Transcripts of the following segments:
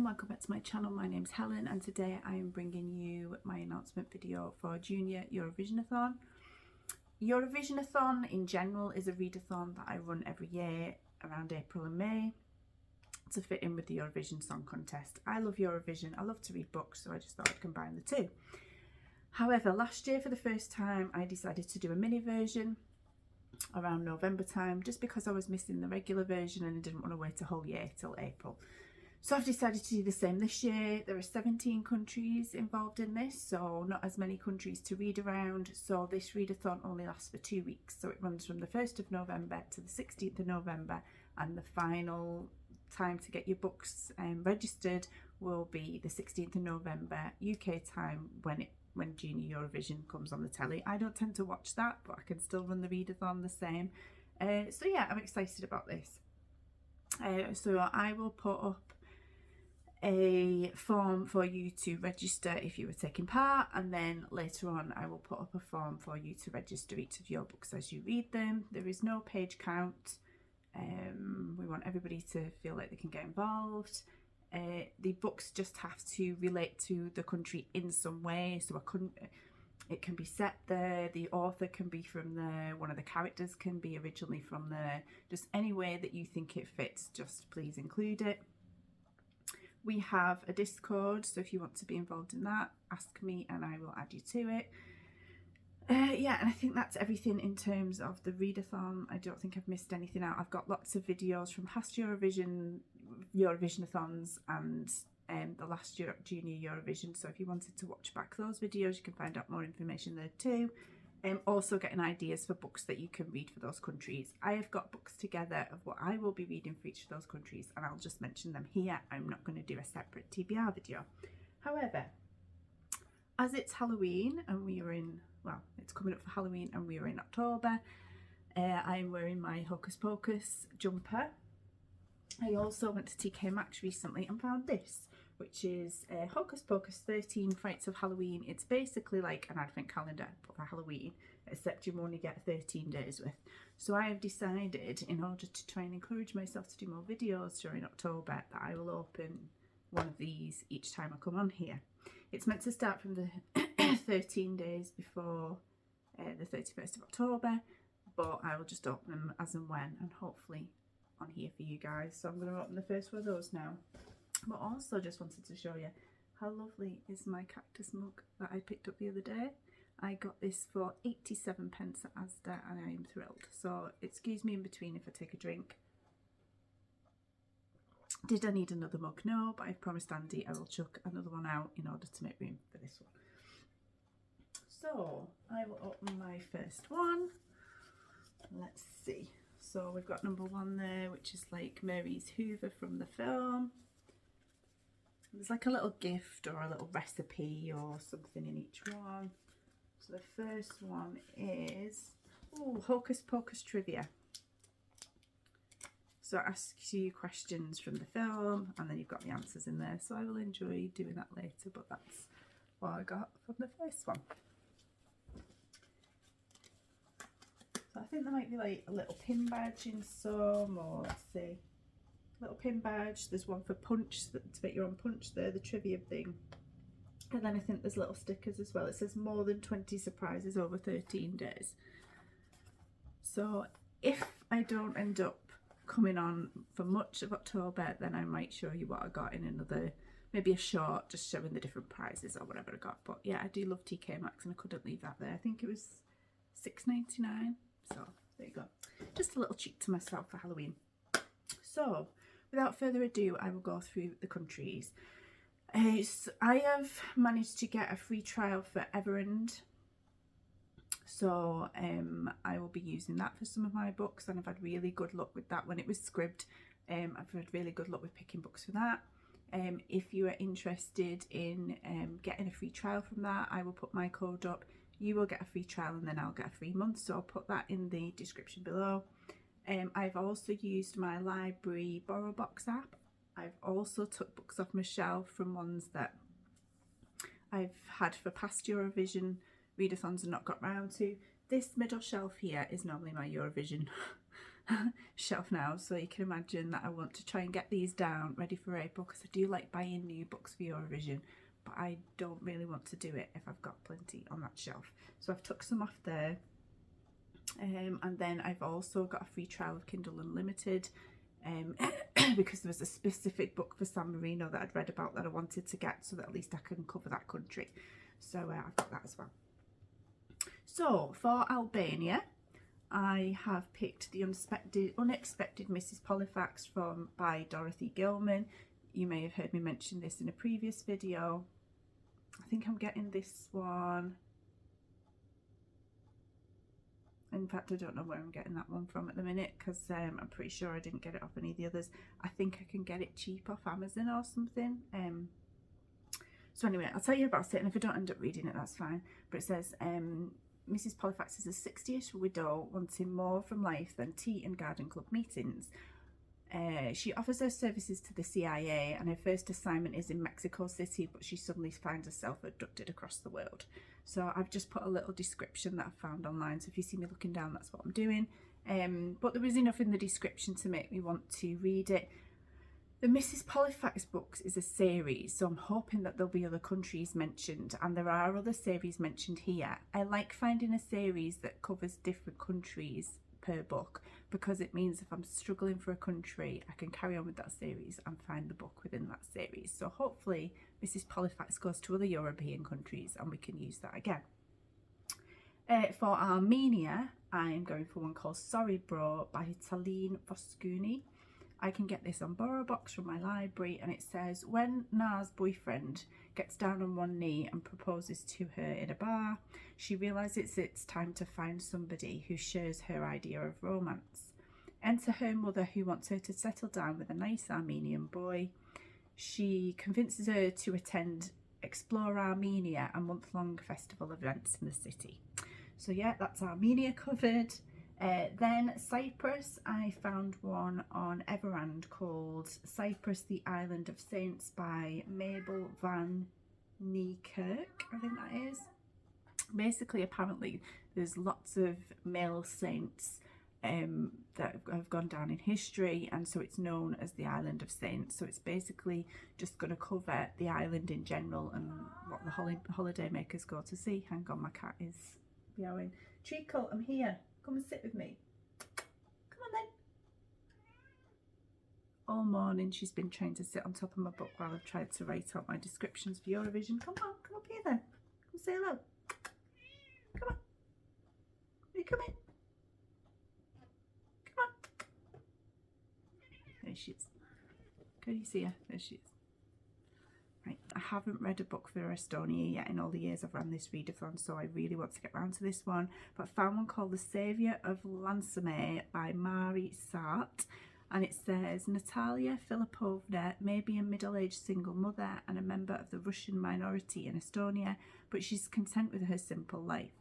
welcome back to my channel. My name's Helen and today I am bringing you my announcement video for Junior Eurovisionathon. Eurovisionathon in general is a readathon that I run every year around April and May to fit in with the Eurovision Song Contest. I love Eurovision, I love to read books, so I just thought I'd combine the two. However, last year for the first time I decided to do a mini version around November time just because I was missing the regular version and I didn't want to wait a whole year till April. So I've decided to do the same this year. There are 17 countries involved in this, so not as many countries to read around. So this readathon only lasts for 2 weeks. So it runs from the 1st of November to the 16th of November, and the final time to get your books registered will be the 16th of November UK time when Junior Eurovision comes on the telly. I don't tend to watch that, but I can still run the readathon the same. So yeah, I'm excited about this. So I will put up a form for you to register if you were taking part, and then later on I will put up a form for you to register each of your books as you read them. There is no page count. We want everybody to feel like they can get involved. The books just have to relate to the country in some way, so it can be set there, the author can be from there, one of the characters can be originally from there. Just any way that you think it fits, just please include it. We have a Discord, so if you want to be involved in that, ask me and I will add you to it. Yeah, and I think that's everything in terms of the readathon. I don't think I've missed anything out. I've got lots of videos from past Eurovisionathons and the last Junior Eurovision, so if you wanted to watch back those videos, you can find out more information there too. Also getting ideas for books that you can read for those countries. I have got books together of what I will be reading for each of those countries, and I'll just mention them here. I'm not going to do a separate TBR video. However, as it's Halloween and we are in, well, it's coming up for Halloween and we are in October, I'm wearing my Hocus Pocus jumper. I also went to TK Maxx recently and found this, which is Hocus Pocus 13 Frights of Halloween. It's basically like an advent calendar for Halloween, except you only get 13 days worth. So I have decided, in order to try and encourage myself to do more videos during October, that I will open one of these each time I come on here. It's meant to start from the 13 days before the 31st of October, but I will just open them as and when, and hopefully on here for you guys. So I'm going to open the first one of those now. But also just wanted to show you how lovely is my cactus mug that I picked up the other day. I got this for 87 pence at Asda and I am thrilled. So excuse me in between if I take a drink. Did I need another mug? No, but I've promised Andy I will chuck another one out in order to make room for this one. So I will open my first one. Let's see. So we've got number 1 there, which is like Mary's Hoover from the film. There's like a little gift or a little recipe or something in each one. So the first one is Hocus Pocus Trivia. So it asks you questions from the film and then you've got the answers in there. So I will enjoy doing that later, but that's what I got from the first one. So I think there might be like a little pin badge in some, or let's see. Little pin badge. There's one for Punch, to make your own Punch there, the trivia thing. And then I think there's little stickers as well. It says more than 20 surprises over 13 days. So if I don't end up coming on for much of October, then I might show you what I got in another, maybe a short, just showing the different prizes or whatever I got. But yeah, I do love TK Maxx and I couldn't leave that there. I think it was £6.99. So there you go. Just a little treat to myself for Halloween. So without further ado, I will go through the countries. So I have managed to get a free trial for Everend. So I will be using that for some of my books, and I've had really good luck with that when it was Scribd. I've had really good luck with picking books for that. If you are interested in getting a free trial from that, I will put my code up. You will get a free trial and then I'll get a free month, so I'll put that in the description below. I've also used my library borrow box app. I've also took books off my shelf from ones that I've had for past Eurovision readathons and not got round to. This middle shelf here is normally my Eurovision shelf now, so you can imagine that I want to try and get these down ready for April, because I do like buying new books for Eurovision, but I don't really want to do it if I've got plenty on that shelf. So I've took some off there, and then I've also got a free trial of Kindle Unlimited, because there was a specific book for San Marino that I'd read about that I wanted to get, so that at least I can cover that country. So I've got that as well. So for Albania, I have picked the Unexpected Mrs. Polyfax by Dorothy Gilman. You may have heard me mention this in a previous video. I think I'm getting this one. In fact, I don't know where I'm getting that one from at the minute, because I'm pretty sure I didn't get it off any of the others. I think I can get it cheap off Amazon or something. So anyway, I'll tell you about it, and if I don't end up reading it, that's fine. But it says, Mrs. Polyfax is a 60-ish widow wanting more from life than tea and garden club meetings. She offers her services to the CIA, and her first assignment is in Mexico City, but she suddenly finds herself abducted across the world. So I've just put a little description that I found online, so if you see me looking down, that's what I'm doing. But there was enough in the description to make me want to read it. The Mrs. Polyfax books is a series, so I'm hoping that there'll be other countries mentioned, and there are other series mentioned here. I like finding a series that covers different countries per book, because it means if I'm struggling for a country, I can carry on with that series and find the book within that series. So hopefully Mrs. Polyfax goes to other European countries and we can use that again. For Armenia, I'm going for one called Sorry Bro by Taline Voscuni. I can get this on BorrowBox from my library, and it says, when Na's boyfriend gets down on one knee and proposes to her in a bar, she realises it's time to find somebody who shares her idea of romance. Enter her mother, who wants her to settle down with a nice Armenian boy. She convinces her to attend Explore Armenia, a month-long festival events in the city. So yeah, that's Armenia covered. Then Cyprus, I found one on Everand called Cyprus, the Island of Saints by Mabel van Niekerk, I think that is. Basically, apparently, there's lots of male saints that have gone down in history, and so it's known as the Island of Saints. So it's basically just going to cover the island in general and what the holiday makers go to see. Hang on, my cat is meowing. Treacle, I'm here. Come and sit with me. Come on then. All morning she's been trying to sit on top of my book while I've tried to write out my descriptions for Eurovision. Come on, come up here then. Come say hello. Come on. Will you come in? Come on. There she is. Can you see her? There she is. Right, I haven't read a book for Estonia yet in all the years I've run this readathon, so I really want to get round to this one. But I found one called The Saviour of Lansame by Mari Sart, and it says, Natalia Filipovna may be a middle-aged single mother and a member of the Russian minority in Estonia, but she's content with her simple life.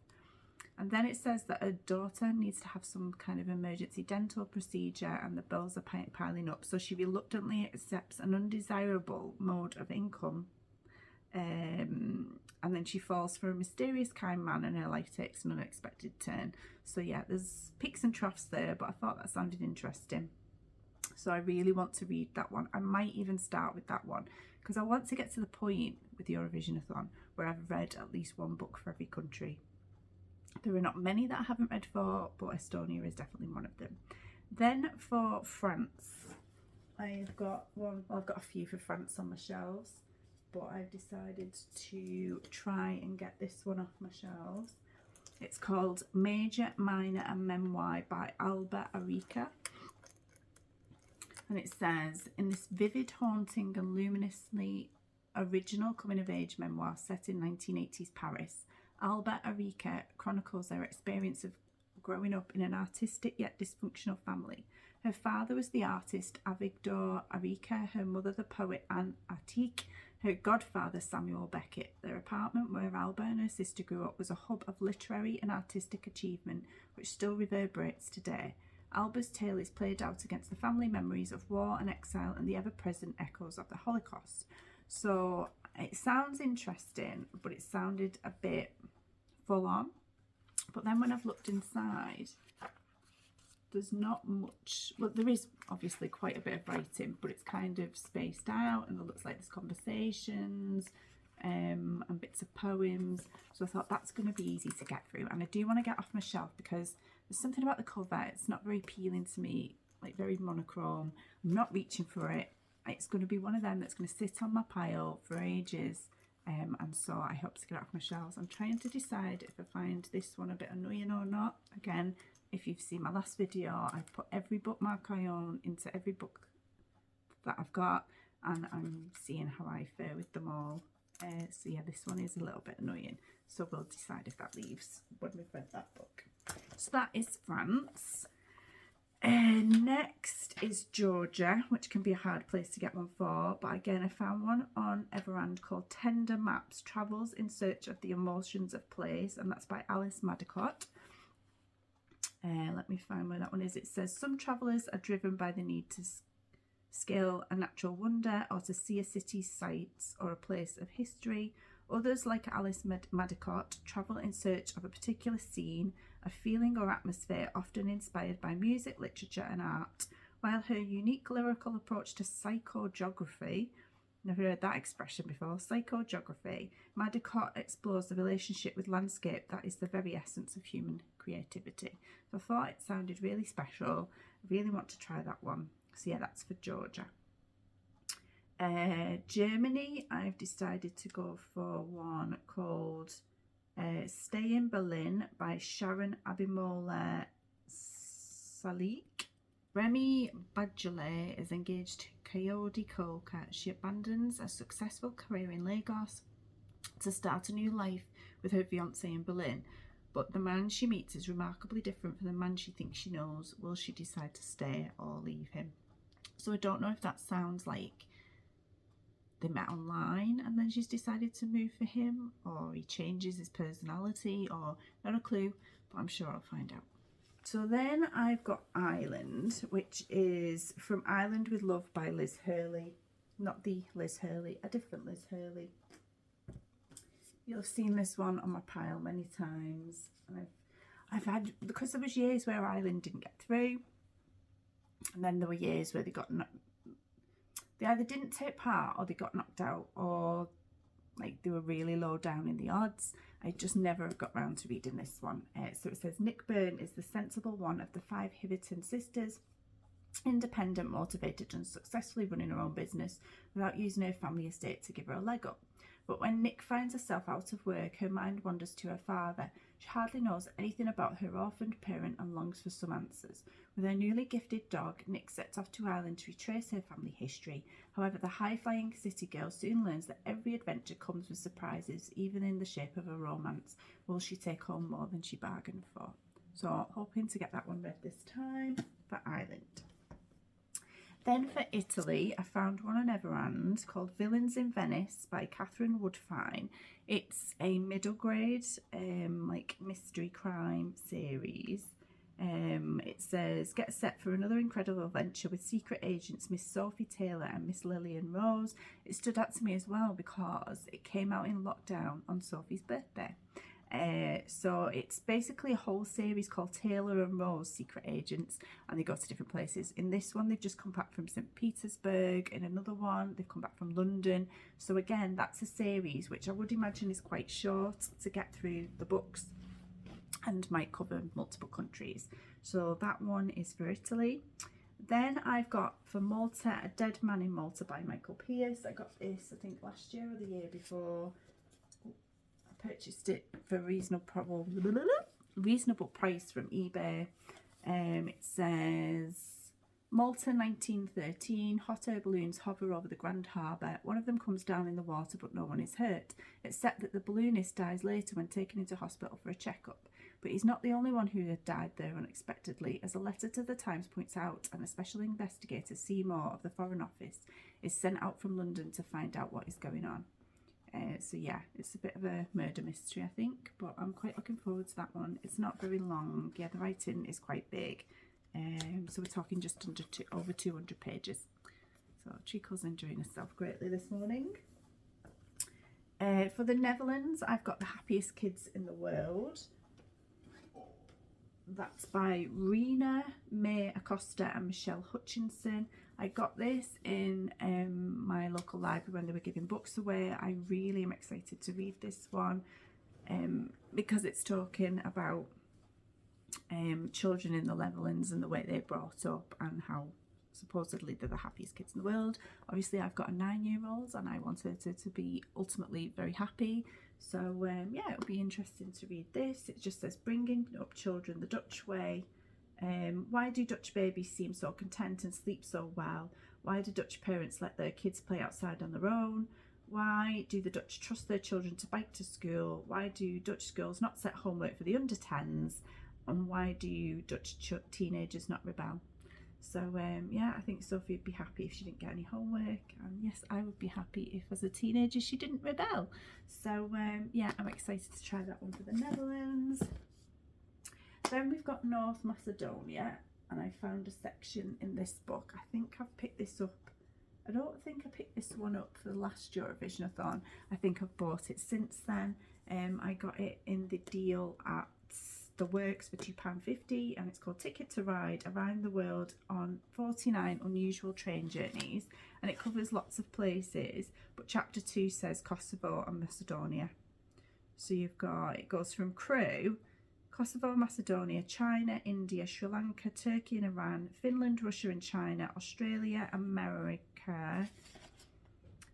And then it says that her daughter needs to have some kind of emergency dental procedure, and the bills are piling up, so she reluctantly accepts an undesirable mode of income, and then she falls for a mysterious kind man and her life takes an unexpected turn. So yeah, there's peaks and troughs there, but I thought that sounded interesting, so I really want to read that one. I might even start with that one, because I want to get to the point with Eurovisionathon where I've read at least one book for every country. There are not many that I haven't read for, but Estonia is definitely one of them. Then for France, I've got one, well, I've got a few for France on my shelves, but I've decided to try and get this one off my shelves. It's called Major, Minor and Memoir by Alba Arica. And it says, in this vivid, haunting and luminously original coming-of-age memoir set in 1980s Paris, Alba Arica chronicles her experience of growing up in an artistic yet dysfunctional family. Her father was the artist Avigdor Arica, her mother the poet Anne Atik, her godfather Samuel Beckett. Their apartment where Alba and her sister grew up was a hub of literary and artistic achievement which still reverberates today. Alba's tale is played out against the family memories of war and exile and the ever-present echoes of the Holocaust. So it sounds interesting, but it sounded a bit full on. But then when I've looked inside, there's not much, well, there is obviously quite a bit of writing, but it's kind of spaced out, and it looks like there's conversations and bits of poems. So I thought that's going to be easy to get through, and I do want to get off my shelf because there's something about the cover, it's not very appealing to me, like very monochrome. I'm not reaching for it. It's going to be one of them that's going to sit on my pile for ages, and so I hope to get it off my shelves. I'm trying to decide if I find this one a bit annoying or not. Again, if you've seen my last video, I've put every bookmark I own into every book that I've got, and I'm seeing how I fare with them all. So yeah, this one is a little bit annoying, so we'll decide if that leaves when we've read that book. So that is France. Next is Georgia, which can be a hard place to get one for, but again I found one on Everand called Tender Maps, Travels in Search of the Emotions of Place, and that's by Alice Madicott. Let me find where that one is. It says, some travellers are driven by the need to scale a natural wonder or to see a city's sights or a place of history. Others, like Alice Madicott, travel in search of a particular scene, a feeling or atmosphere often inspired by music, literature and art. While her unique lyrical approach to psychogeography, never heard that expression before, psychogeography, Madicott explores the relationship with landscape that is the very essence of human creativity. So I thought it sounded really special. I really want to try that one. So yeah, that's for Georgia. Germany, I've decided to go for one called Stay in Berlin by Sharon Abimbola Salik. Remy Badgele is engaged to Coyote Coker. She abandons a successful career in Lagos to start a new life with her fiance in Berlin. But the man she meets is remarkably different from the man she thinks she knows. Will she decide to stay or leave him? So I don't know if that sounds like they met online and then she's decided to move for him, or he changes his personality, or not a clue, but I'm sure I'll find out. So then I've got Island, which is From Island with Love by Liz Hurley. Not the Liz Hurley, a different Liz Hurley. You'll have seen this one on my pile many times. And I've had, because there was years where Island didn't get through, and then there were years where they either didn't take part or they got knocked out, or like they were really low down in the odds. I just never got round to reading this one. So it says, Nick Byrne is the sensible one of the 5 Hiverton sisters, independent, motivated and successfully running her own business without using her family estate to give her a leg up. But when Nick finds herself out of work, her mind wanders to her father. She hardly knows anything about her orphaned parent and longs for some answers. With her newly gifted dog, Nick sets off to Ireland to retrace her family history. However, the high-flying city girl soon learns that every adventure comes with surprises, even in the shape of a romance. Will she take home more than she bargained for? So, hoping to get that one read this time for Ireland. Then for Italy, I found one on Everand called Villains in Venice by Catherine Woodfine. It's a middle grade like mystery crime series. It says, get set for another incredible adventure with secret agents Miss Sophie Taylor and Miss Lillian Rose. It stood out to me as well because it came out in lockdown on Sophie's birthday. So it's basically a whole series called Taylor and Rose Secret Agents, and they go to different places. In this one, they've just come back from St. Petersburg. In another one, they've come back from London. So again, that's a series which I would imagine is quite short to get through the books and might cover multiple countries. So that one is for Italy. Then I've got for Malta, A Dead Man in Malta by Michael Pearce. I got this, I think, last year or the year before. Purchased it for a reasonable price from eBay. It says, Malta 1913, hot air balloons hover over the Grand Harbour. One of them comes down in the water but no one is hurt, except that the balloonist dies later when taken into hospital for a checkup. But he's not the only one who had died there unexpectedly, as a letter to the Times points out, and a special investigator, Seymour of the Foreign Office, is sent out from London to find out what is going on. So yeah, it's a bit of a murder mystery, I think, but I'm quite looking forward to that one. It's not very long. Yeah, the writing is quite big. So we're talking just under over 200 pages. So Chico's enjoying herself greatly this morning. For the Netherlands, I've got The Happiest Kids in the World. That's by Rena May Acosta and Michelle Hutchinson. I got this in my local library when they were giving books away. I really am excited to read this one because it's talking about children in the Netherlands and the way they're brought up and how supposedly they're the happiest kids in the world. Obviously I've got a 9-year-old and I want her to be ultimately very happy. So yeah, it'll be interesting to read this. It just says, bringing up children the Dutch way. Why do Dutch babies seem so content and sleep so well? Why do Dutch parents let their kids play outside on their own? Why do the Dutch trust their children to bike to school? Why do Dutch schools not set homework for the under 10s? And why do Dutch teenagers not rebel? So yeah, I think Sophie would be happy if she didn't get any homework, and yes, I would be happy if as a teenager she didn't rebel. So yeah, I'm excited to try that one for the Netherlands. Then we've got North Macedonia, and I found a section in this book. I think I've picked this up. I don't think I picked this one up for the last Eurovisionathon. I think I've bought it since then. I got it in the deal at the Works for £2.50, and it's called Ticket to Ride Around the World on 49 Unusual Train Journeys, and it covers lots of places, but chapter 2 says Kosovo and Macedonia. So you've got, it goes from crew, Kosovo, Macedonia, China, India, Sri Lanka, Turkey and Iran, Finland, Russia and China, Australia, America,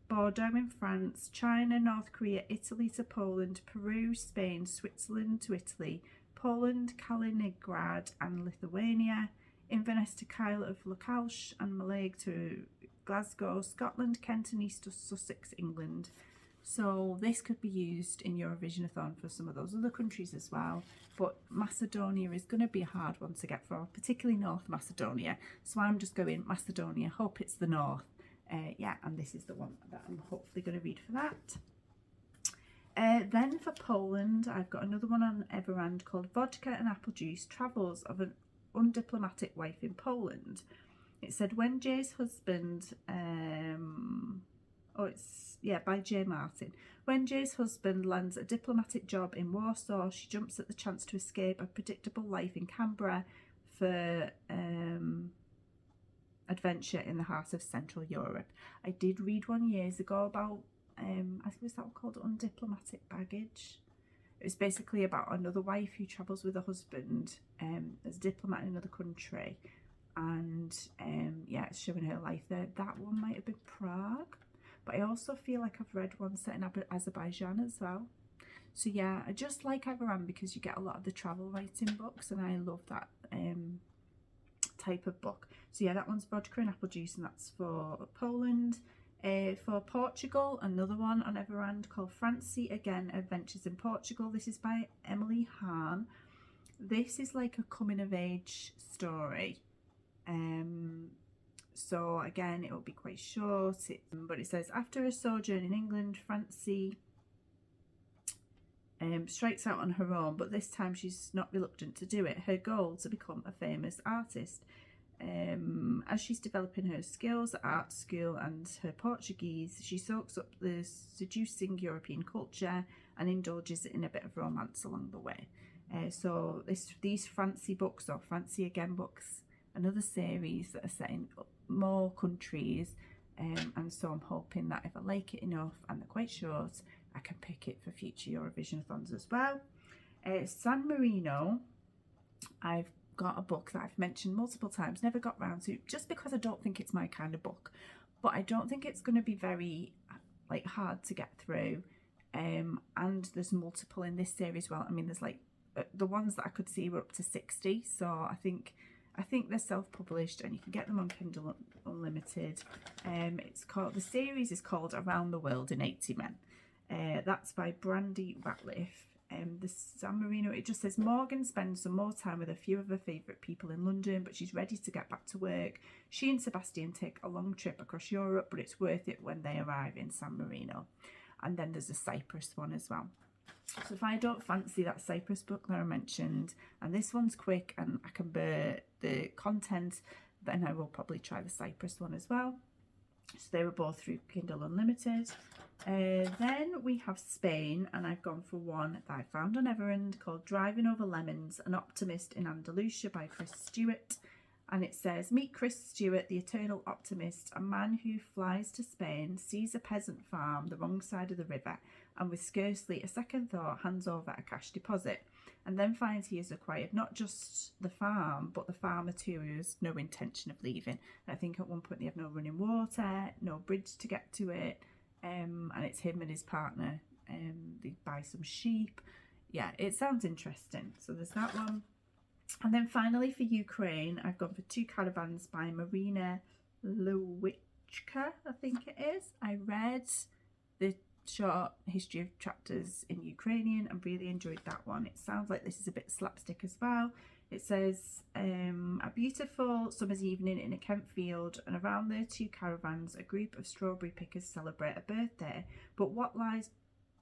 Bordeaux in France, China, North Korea, Italy to Poland, Peru, Spain, Switzerland to Italy, Poland, Kaliningrad and Lithuania, Inverness to Kyle of Lukaush and Mallaig to Glasgow, Scotland, Kent and East Sussex, England. So this could be used in Eurovisionathon for some of those other countries as well, but Macedonia is going to be a hard one to get for, particularly North Macedonia. So I'm just going Macedonia, hope it's the North. Yeah, and this is the one that I'm hopefully going to read for that. Then for Poland, I've got another one on Everand called Vodka and Apple Juice, Travels of an Undiplomatic Wife in Poland. It said, when Jay's husband, by Jay Martin. When Jay's husband lands a diplomatic job in Warsaw, she jumps at the chance to escape a predictable life in Canberra for adventure in the heart of Central Europe. I did read one years ago about I think it was that one called Undiplomatic Baggage. It was basically about another wife who travels with a husband as a diplomat in another country, and yeah, it's showing her life there. That one might have been Prague, but I also feel like I've read one set in Azerbaijan as well. So yeah, I just like Everand because you get a lot of the travel writing books, and I love that type of book. So yeah, that one's Vodka and Apple Juice, and that's for Poland. For Portugal, another one on Everand called Francie, again, Adventures in Portugal. This is by Emily Hahn. This is like a coming of age story. So again, it will be quite short, but it says, after a sojourn in England, Francie strikes out on her own, but this time she's not reluctant to do it. Her goal to become a famous artist. As she's developing her skills at art school and her Portuguese, she soaks up the seducing European culture and indulges in a bit of romance along the way. So these Francie books, or Francie Again books, another series that are set in more countries, and so I'm hoping that if I like it enough and they're quite short, I can pick it for future Eurovisionathons as well. San Marino, I've got a book that I've mentioned multiple times, never got round to, just because I don't think it's my kind of book, but I don't think it's going to be very hard to get through, and there's multiple in this series. Well, I mean, there's the ones that I could see were up to 60, so I think they're self-published and you can get them on Kindle Unlimited. The series is called Around the World in 80 Men. That's by Brandy Ratliff. The San Marino, it just says, Morgan spends some more time with a few of her favourite people in London, but she's ready to get back to work. She and Sebastian take a long trip across Europe, but it's worth it when they arrive in San Marino. And then there's a Cyprus one as well. So if I don't fancy that Cyprus book that I mentioned, and this one's quick and I can bear the content, then I will probably try the Cyprus one as well. So they were both through Kindle Unlimited. Then we have Spain, and I've gone for one that I found on Everend called Driving Over Lemons, An Optimist in Andalusia by Chris Stewart. And it says, meet Chris Stewart, the eternal optimist, a man who flies to Spain, sees a peasant farm the wrong side of the river, and with scarcely a second thought hands over a cash deposit, and then finds he has acquired not just the farm, but the farmer too, who has no intention of leaving. And I think at one point they have no running water, no bridge to get to it, and it's him and his partner. They buy some sheep. Yeah, it sounds interesting. So there's that one. And then finally for Ukraine, I've gone for Two Caravans by Marina Lewiczka, I think it is. I read the short history of chapters in Ukrainian and really enjoyed that one. It sounds like this is a bit slapstick as well. It says, a beautiful summer's evening in a Kent field, and around their two caravans, a group of strawberry pickers celebrate a birthday. But what lies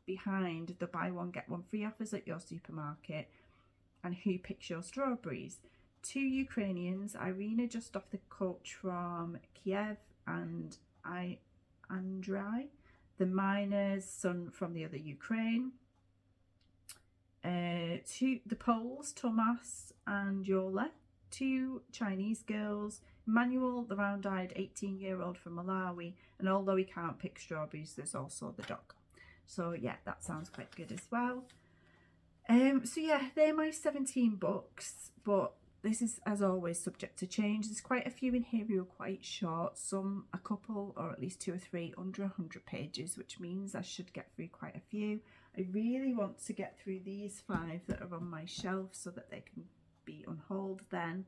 behind the buy one get one free offers at your supermarket? And who picks your strawberries? Two Ukrainians, Irina just off the coach from Kiev, and Andrei, the miner's son from the other Ukraine. The Poles, Tomas and Yola. Two Chinese girls, Manuel, the round-eyed 18-year-old from Malawi, and although he can't pick strawberries, there's also the dog. So yeah, that sounds quite good as well. So yeah, they're my 17 books, but this is, as always, subject to change. There's quite a few in here who are quite short, a couple, or at least 2 or 3, under 100 pages, which means I should get through quite a few. I really want to get through these 5 that are on my shelf so that they can be on hold then.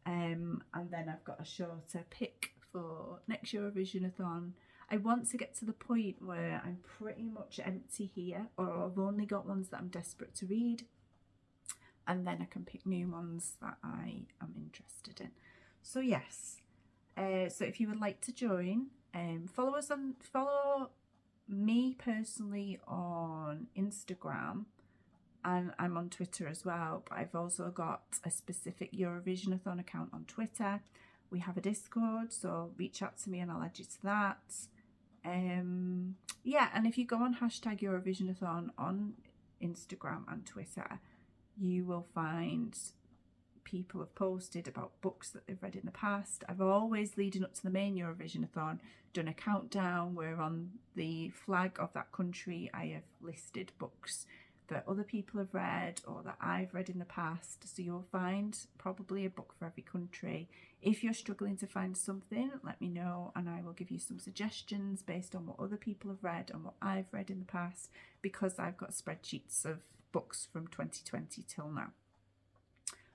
And then I've got a shorter pick for next Eurovisionathon. I want to get to the point where I'm pretty much empty here, or I've only got ones that I'm desperate to read, and then I can pick new ones that I am interested in. So yes, so if you would like to join, follow me personally on Instagram, and I'm on Twitter as well, but I've also got a specific Eurovisionathon account on Twitter. We have a Discord, so reach out to me and I'll add you to that. Yeah, and if you go on hashtag Eurovisionathon on Instagram and Twitter, you will find people have posted about books that they've read in the past. I've always, leading up to the main Eurovisionathon, done a countdown where on the flag of that country I have listed books that other people have read or that I've read in the past. So you'll find probably a book for every country. If you're struggling to find something, let me know and I will give you some suggestions based on what other people have read and what I've read in the past, because I've got spreadsheets of books from 2020 till now,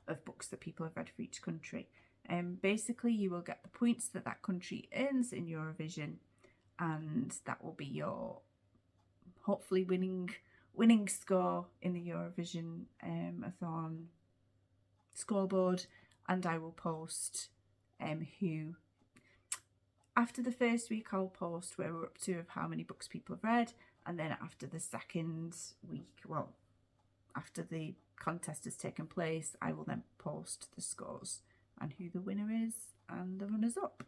of books that people have read for each country. Basically you will get the points that that country earns in Eurovision, and that will be your hopefully winning score in the Eurovision-athon scoreboard. And I will post who, after the first week I'll post where we're up to of how many books people have read, and then after the second week, well, after the contest has taken place, I will then post the scores and who the winner is and the runners up.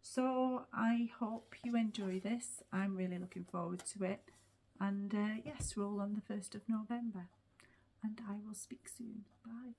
So I hope you enjoy this. I'm really looking forward to it. And yes, roll on the 1st of November. And I will speak soon. Bye.